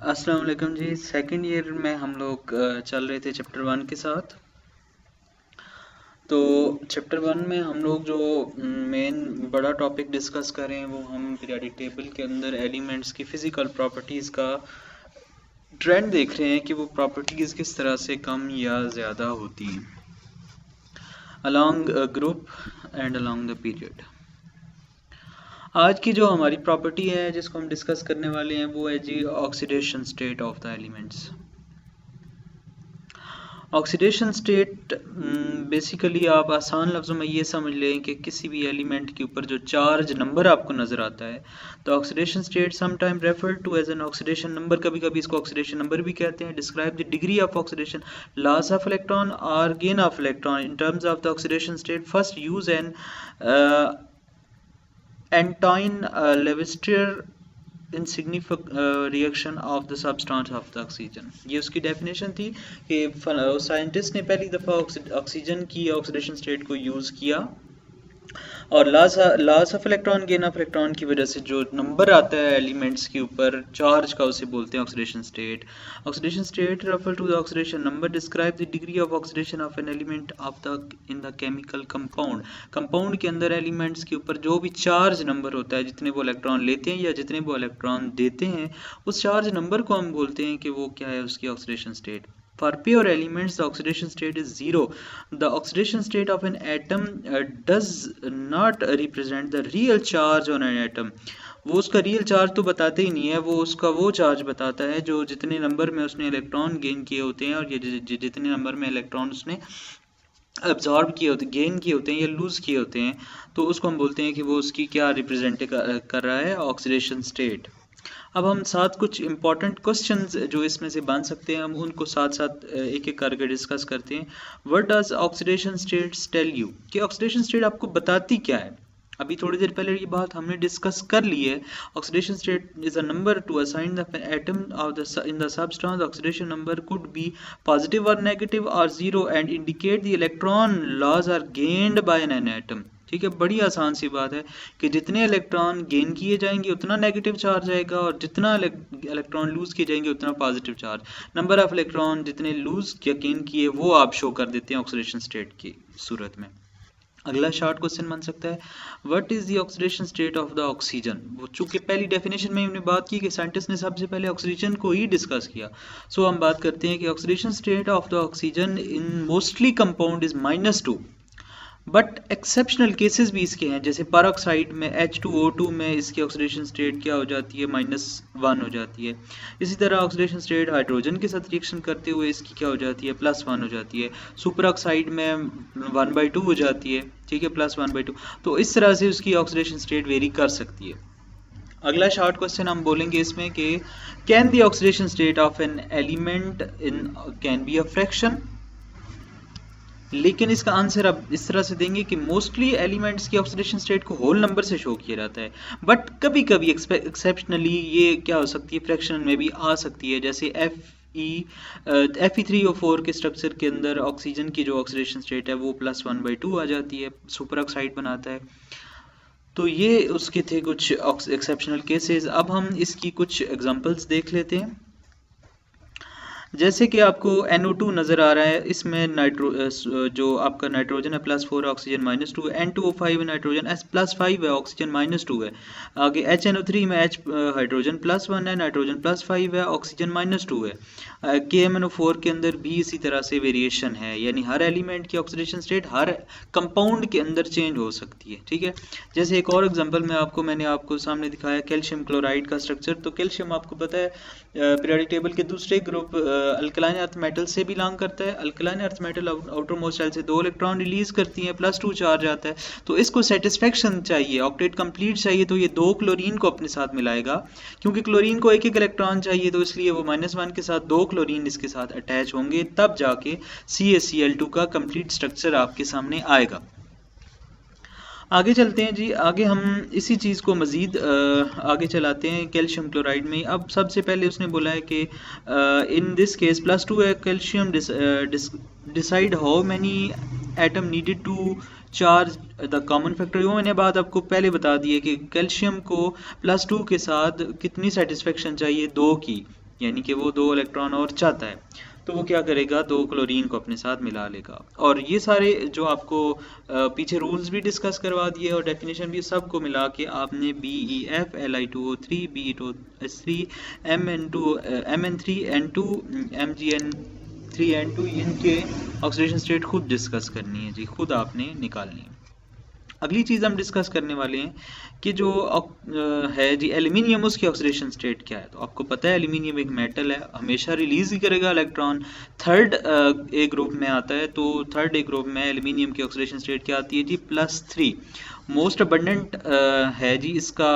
अस्सलाम वालेकुम जी। Second year में हम लोग चल रहे थे चैप्टर 1 के साथ। तो चैप्टर 1 में हम लोग जो मेन बड़ा टॉपिक डिस्कस करें वो हम पीरियोडिक टेबल के अंदर एलिमेंट्स की फिज़िकल प्रॉपर्टीज़ का ट्रेंड देख रहे हैं कि वो प्रॉपर्टीज़ किस तरह से कम या ज़्यादा होती हैं along group and along the period. आज की जो हमारी प्रॉपर्टी है जिसको हम डिस्कस करने वाले हैं वो है जी oxidation state of the elements. Oxidation state basically आप आसान लफ्ज़ों में ये समझ लें कि किसी भी एलिमेंट के ऊपर जो चार्ज नंबर आपको नज़र आता है तो oxidation state sometime referred to as an oxidation number, कभी कभी इसको ऑक्सीडेशन नंबर भी कहते हैं। Describe the degree of oxidation, loss of electron और gain of electron in terms of the oxidation state. First use an Antoine Lavoisier reaction of the substance of the oxygen. ये उसकी definition थी कि scientist ने पहली दफ़ा oxygen की oxidation state को यूज़ किया और loss of electron gain of electron की वजह से जो नंबर आता है एलिमेंट्स के ऊपर चार्ज का उसे बोलते हैं oxidation state. Oxidation state refer to the oxidation number, describe the degree of oxidation of an element of the in the chemical compound. Compound के अंदर एलिमेंट्स के ऊपर जो भी चार्ज नंबर होता है, जितने वो इलेक्ट्रॉन लेते हैं या जितने वो इलेक्ट्रॉन देते हैं, उस चार्ज नंबर को हम बोलते हैं कि वो क्या है, उसकी oxidation state. For pure elements, the oxidation state is zero. The oxidation state of an atom does not represent the real charge on an atom. वो उसका रियल चार्ज तो बताते ही नहीं है, वो उसका वो चार्ज बताता है जो जितने नंबर में उसने इलेक्ट्रॉन गेन किए होते हैं और ये जितने नंबर में इलेक्ट्रॉन उसने अब्जॉर्ब किए होते, गेन किए होते हैं या लूज़ किए होते हैं, तो उसको हम बोलते हैं कि वो उसकी क्या रिप्रेजेंट कर रहा है, ऑक्सीडेशन स्टेट। अब हम साथ कुछ इंपॉर्टेंट क्वेश्चंस जो इसमें से बन सकते हैं हम उनको साथ साथ एक एक करके डिस्कस करते हैं। What does oxidation states tell you, कि ऑक्सीडेशन स्टेट आपको बताती क्या है। अभी थोड़ी देर पहले ये बात हमने डिस्कस कर ली है। Oxidation state is a number to assign the atom of the in the substance. Oxidation number could be positive और नेगेटिव और zero and indicate the electron loss or gained by an atom. ठीक है, बड़ी आसान सी बात है कि जितने इलेक्ट्रॉन गेन किए जाएंगे उतना नेगेटिव चार्ज आएगा और जितना इलेक्ट्रॉन लूज किए जाएंगे उतना positive charge. Number of electron जितने लूज या गेन किए वो आप शो कर देते हैं ऑक्सीडेशन स्टेट की सूरत में। अगला शॉर्ट क्वेश्चन बन सकता है, what is the oxidation state of the oxygen. वो चूंकि पहली डेफिनेशन में हमने बात की कि साइंटिस्ट ने सबसे पहले ऑक्सीजन को ही डिस्कस किया, सो हम बात करते हैं कि oxidation state of the oxygen in mostly compound is -2, but exceptional cases भी इसके हैं। जैसे पेरोक्साइड में H2O2 में इसकी ऑक्सीडेशन स्टेट क्या हो जाती है, -1 हो जाती है। इसी तरह ऑक्सीडेशन स्टेट हाइड्रोजन के साथ रिएक्शन करते हुए इसकी क्या हो जाती है, +1 हो जाती है। सुपर ऑक्साइड में 1/2 हो जाती है, ठीक है, +1/2। तो इस तरह से उसकी ऑक्सीडेशन स्टेट वेरी कर सकती है। अगला शॉर्ट क्वेश्चन हम बोलेंगे इसमें कि can the oxidation state of an element in can be a fraction. लेकिन इसका आंसर अब इस तरह से देंगे कि मोस्टली एलिमेंट्स की ऑक्सीडेशन स्टेट को होल नंबर से शो किया जाता है, बट कभी कभी एक्सेप्शनली ये क्या हो सकती है, फ्रैक्शन में भी आ सकती है। जैसे Fe3O4 के स्ट्रक्चर के अंदर ऑक्सीजन की जो ऑक्सीडेशन स्टेट है वो +1/2 आ जाती है, सुपर ऑक्साइड बनाता है। तो ये उसके थे कुछ एक्सेप्शनल केसेस। अब हम इसकी कुछ एग्जांपल्स देख लेते हैं। जैसे कि आपको NO2 नज़र आ रहा है, इसमें जो आपका नाइट्रोजन है +4 ऑक्सीजन -2 है, N2O5 नाइट्रोजन +5 है, ऑक्सीजन -2 है। आगे HNO3 में H हाइड्रोजन +1 है, नाइट्रोजन +5 है, ऑक्सीजन -2 है। KMNO4 के अंदर भी इसी तरह से वेरिएशन है, यानी हर एलिमेंट की ऑक्सीडेशन स्टेट हर कंपाउंड के अंदर चेंज हो सकती है। ठीक है, जैसे एक और एग्जांपल मैंने आपको सामने दिखाया कैल्शियम क्लोराइड का स्ट्रक्चर। तो कैल्शियम आपको पता है पीरियोडिक टेबल के दूसरे ग्रुप अल्कलाइन अर्थ मेटल से बिलोंग करता है। Alkaline earth metal outermost shell से 2 इलेक्ट्रॉन रिलीज करती हैं, +2 चार्ज आता है। तो इसको सेटिस्फेक्शन चाहिए, ऑक्टेट कंप्लीट चाहिए, तो ये 2 क्लोरीन को अपने साथ मिलाएगा। क्योंकि क्लोरीन को एक इलेक्ट्रॉन चाहिए तो इसलिए वो -1 के साथ 2 क्लोरीन इसके साथ अटैच होंगे, तब जाके CaCl2 का कंप्लीट स्ट्रक्चर आपके सामने आएगा। आगे चलते हैं जी, आगे हम इसी चीज़ को मज़ीद आगे चलाते हैं कैल्शियम क्लोराइड में। अब सबसे पहले उसने बोला है कि इन दिस केस +2 है calcium, decide how many atom needed to charge the common factor. वो मैंने बात आपको पहले बता दी है कि कैल्शियम को +2 के साथ कितनी सेटिस्फेक्शन चाहिए, 2 की। यानी कि वो 2 इलेक्ट्रॉन और चाहता है, तो वो क्या करेगा, 2 क्लोरीन को अपने साथ मिला लेगा। और ये सारे जो आपको पीछे रूल्स भी डिस्कस करवा दिए और डेफिनेशन भी, सबको मिला के आपने BeF Li2O3 BeO3 MN3N2 MgN3N2 इनके ऑक्सीडेशन स्टेट खुद डिस्कस करनी है जी, खुद आपने निकालनी है। अगली चीज़ हम डिस्कस करने वाले हैं कि जो है जी एल्यूमिनियम, उसकी ऑक्सीडेशन स्टेट क्या है। तो आपको पता है एल्यूमिनियम एक मेटल है, हमेशा रिलीज ही करेगा इलेक्ट्रॉन। थर्ड ए ग्रुप में आता है, तो थर्ड ए ग्रुप में एल्यूमिनियम की ऑक्सीडेशन स्टेट क्या आती है जी, +3। मोस्ट अबंडेंट है जी, इसका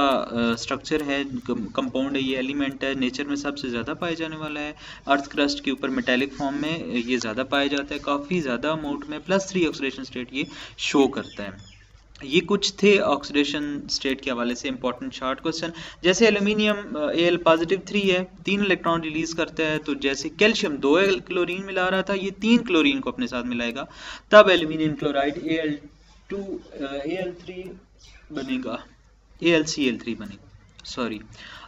स्ट्रक्चर है, कंपाउंड है, ये एलिमेंट है, नेचर में सबसे ज़्यादा पाया जाने वाला है। अर्थ क्रस्ट के ऊपर मेटेलिक फॉर्म में ये ज़्यादा पाया जाता है, काफ़ी ज़्यादा अमाउंट में, +3 ऑक्सीडेशन स्टेट ये शो करता है। ये कुछ थे ऑक्सीडेशन स्टेट के हवाले से इंपॉर्टेंट शॉर्ट क्वेश्चन। जैसे एल्यूमिनियम Al पॉजिटिव 3 है, 3 इलेक्ट्रॉन रिलीज करता है, तो जैसे कैल्शियम 2 क्लोरीन मिला रहा था, ये 3 क्लोरीन को अपने साथ मिलाएगा, तब एल्यूमिनियम क्लोराइड Al3 बनेगा, AlCl3 बनेगा, सॉरी।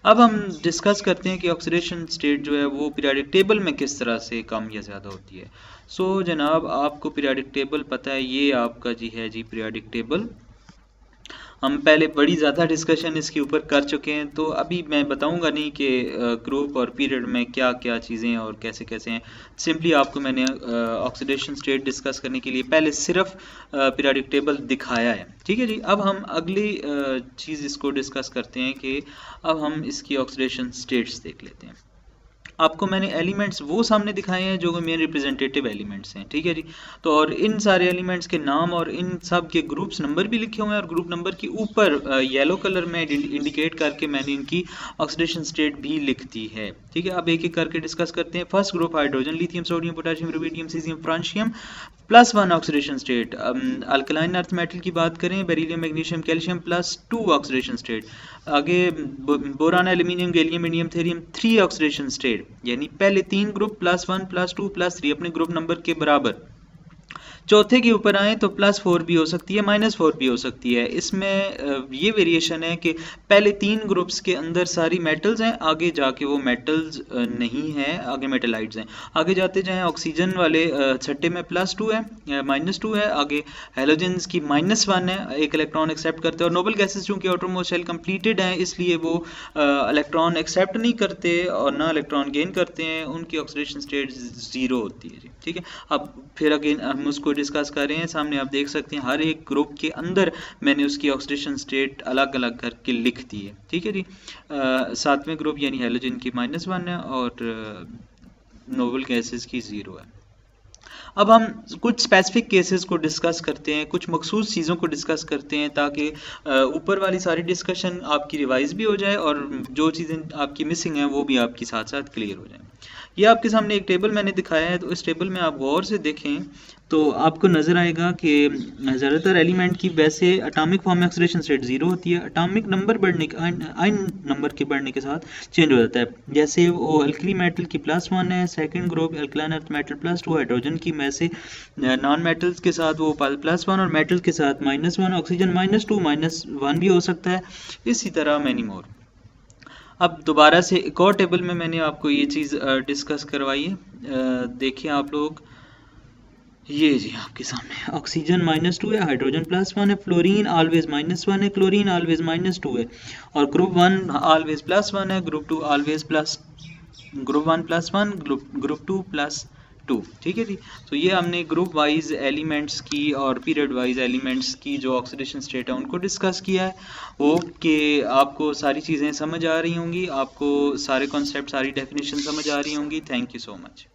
अब हम डिस्कस करते हैं कि ऑक्सीडेशन स्टेट जो है वो पीरियोडिक टेबल में किस तरह से कम या ज़्यादा होती है। सो जनाब, आपको पीरियोडिक टेबल पता है, ये आपका जी है जी पीरियोडिक टेबल। हम पहले बड़ी ज़्यादा डिस्कशन इसके ऊपर कर चुके हैं, तो अभी मैं बताऊंगा नहीं कि ग्रुप और पीरियड में क्या क्या चीज़ें और कैसे कैसे हैं। सिंपली आपको मैंने ऑक्सीडेशन स्टेट डिस्कस करने के लिए पहले सिर्फ पीरियोडिक टेबल दिखाया है, ठीक है जी। अब हम अगली चीज़ इसको डिस्कस करते हैं कि अब हम इसकी ऑक्सीडेशन स्टेट्स देख लेते हैं। आपको मैंने एलिमेंट्स वो सामने दिखाए हैं जो मेन रिप्रेजेंटेटिव एलिमेंट्स हैं, ठीक है जी। तो और इन सारे एलिमेंट्स के नाम और इन सब के ग्रुप्स नंबर भी लिखे हुए हैं, और ग्रुप नंबर के ऊपर येलो कलर में इंडिकेट करके मैंने इनकी ऑक्सीडेशन स्टेट भी लिख दी है, ठीक है। अब एक एक करके डिस्कस करते हैं। First group hydrogen, lithium, sodium, potassium, rubidium, caesium, francium, +1 oxidation state. Alkaline earth metal की बात करें, beryllium, magnesium, calcium, +2 oxidation state. आगे boron, aluminium, gallium, indium, thallium, 3 oxidation state, यानी पहले 3 ग्रुप +1 +2 +3 अपने ग्रुप नंबर के बराबर। चौथे के ऊपर आए तो +4 भी हो सकती है, -4 भी हो सकती है। इसमें ये वेरिएशन है कि पहले 3 ग्रुप्स के अंदर सारी मेटल्स हैं, आगे जाके वो मेटल्स नहीं है, आगे मेटलाइड्स हैं। आगे जाते जाएं, ऑक्सीजन वाले छठे में +2 है, -2 है, आगे हेलोजेंस की -1 है, एक इलेक्ट्रॉन एक्सेप्ट करते हैं। और नोबल गैसेस चूंकि आउटरमोस्ट शेल कंप्लीटेड हैं, इसलिए वो इलेक्ट्रॉन एक्सेप्ट नहीं करते और ना इलेक्ट्रॉन गेन करते हैं, उनकी ऑक्सीडेशन स्टेट 0 होती है, ठीक है। अब फिर अगेन हम उसको डिस्कस कर रहे हैं, सामने आप देख सकते हैं हर एक ग्रुप के अंदर मैंने उसकी ऑक्सीडेशन स्टेट अलग अलग करके लिख दी है, ठीक है जी। 7वें ग्रुप यानी हेलोजन की -1 है और नोबल गैसेस की 0 है। अब हम कुछ स्पेसिफिक केसेस को डिस्कस करते हैं, कुछ मखसूस चीज़ों को डिस्कस करते हैं, ताकि ऊपर वाली सारी डिस्कशन आपकी रिवाइज भी हो जाए और जो चीज़ें आपकी मिसिंग हैं वो भी आपकी साथ साथ क्लियर हो जाए। ये आपके सामने एक टेबल मैंने दिखाया है, तो इस टेबल में आप गौर से देखें तो आपको नज़र आएगा कि ज़्यादातर एलिमेंट की वैसे एटॉमिक फॉर्म में ऑक्सीडेशन स्टेट 0 होती है, एटॉमिक नंबर बढ़ने के आयन नंबर के बढ़ने के साथ चेंज हो जाता है। जैसे वो अल्कली मेटल की +1 है, second group alkaline earth metal +2, hydrogen की वैसे नॉन मेटल्स के साथ वो +1 और मेटल के साथ -1, ऑक्सीजन -2 -1 भी हो सकता है, इसी तरह मैनी मोर। अब दोबारा से एक और टेबल में मैंने आपको ये चीज़ डिस्कस करवाई है, देखिए आप लोग, ये जी आपके सामने ऑक्सीजन -2 है, हाइड्रोजन +1 है, फ्लोरीन ऑलवेज -1 है, क्लोरीन ऑलवेज -2 है, और ग्रुप 1 ऑलवेज +1 है, ग्रुप 2 ऑलवेज ग्रुप 1 +1, ग्रुप 2 +2, ठीक है जी। तो ये हमने ग्रुप वाइज एलिमेंट्स की और पीरियड वाइज एलिमेंट्स की जो ऑक्सीडेशन स्टेट है उनको डिस्कस किया है। होप कि आपको सारी चीज़ें समझ आ रही होंगी, आपको सारे कॉन्सेप्ट, सारी डेफिनेशन समझ आ रही होंगी। Thank you so much.